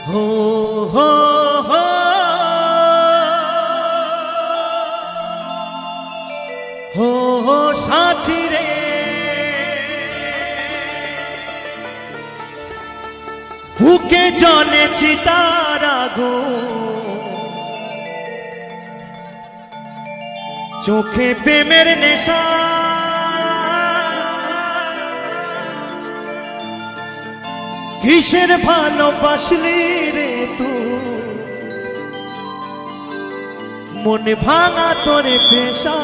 हो हो हो हो हो साथी रे बुके जले चितार आগুন चोखे प्रेमेर नेशा किसेर भालोबासली रे तू मन भाঙা तोरे पेशा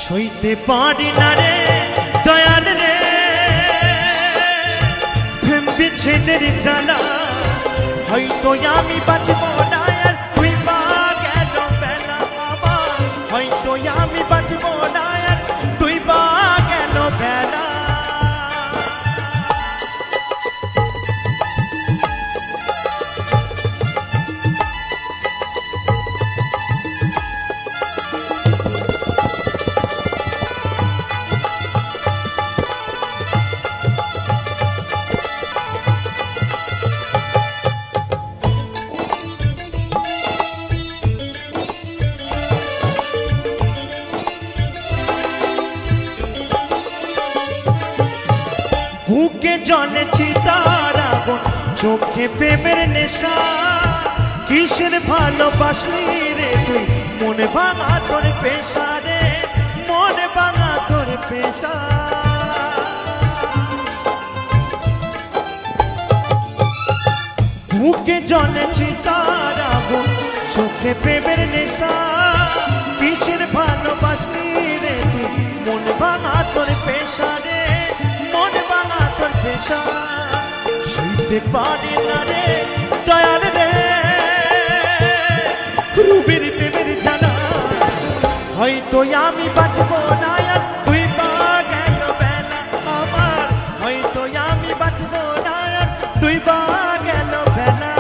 সইতে পারি না রে দয়াল রে প্রেম বিচ্ছেদের জ্বালা হয়তো আমি বাঁচব না আর তুই পা গেল বেলা আমার হয়তো আমি বাঁচব না আর তুই পা গেল বেলা বুকে জলে চিতার আগুন চোখে প্রেমের নেশা কিসের ভালোবাসলি রে তুই মনে ভাঙা তোর পেশা রে মনে ভাঙা তোর পেশা বুকে জলে চিতার আগুন চোখে প্রেমের নেশা কিসের ভালোবাসলি রে তুই মনে ভাঙা তোর পেশা রে মনে ভাঙা তোর পেশা সইতে পারি না রে দয়াল রে রূপের প্রেমের জানা হয়তো আমি বাঁচব না আর তুই পা গেল বেলা আমার হয়তো আমি বাঁচব না আর তুই পা গেল বেলা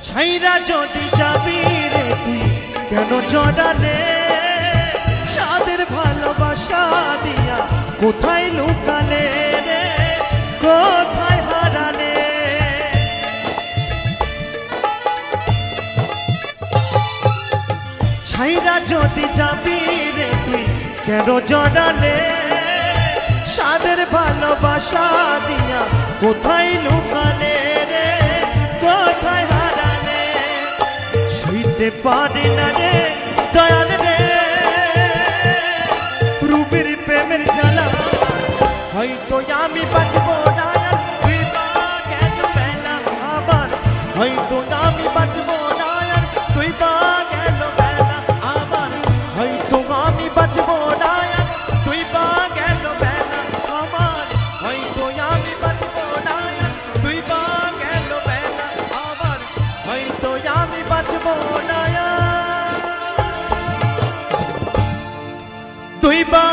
ছাইরা যদি যাবি রে তুই কেন জড়ালে সাদের ভালোবাসা দিয়া কোথায় লুকালে রে কোথায় হারালে ছাইরা যদি যাবি রে তুই কেন জড়ালে সাদের ভালোবাসা দিয়া কোথায় লুকালে রে কোথায় সইতে পারি না রে দয়াল রে রূপের প্রেমের জ্বালা হয়তো আমি বাঁচব না আর তুই পা গেল বেলা আমার হয়তো আমি বাঁচব না আর তুই পা গেল বেলা আমার হয়তো আমি বাঁচব না আর তুই পা গেল বেলা আমার হয়তো আমি বাঁচব না আর তুই পা গেল বেলা আমার হয়তো আমি বাঁচব না তুই দুইবার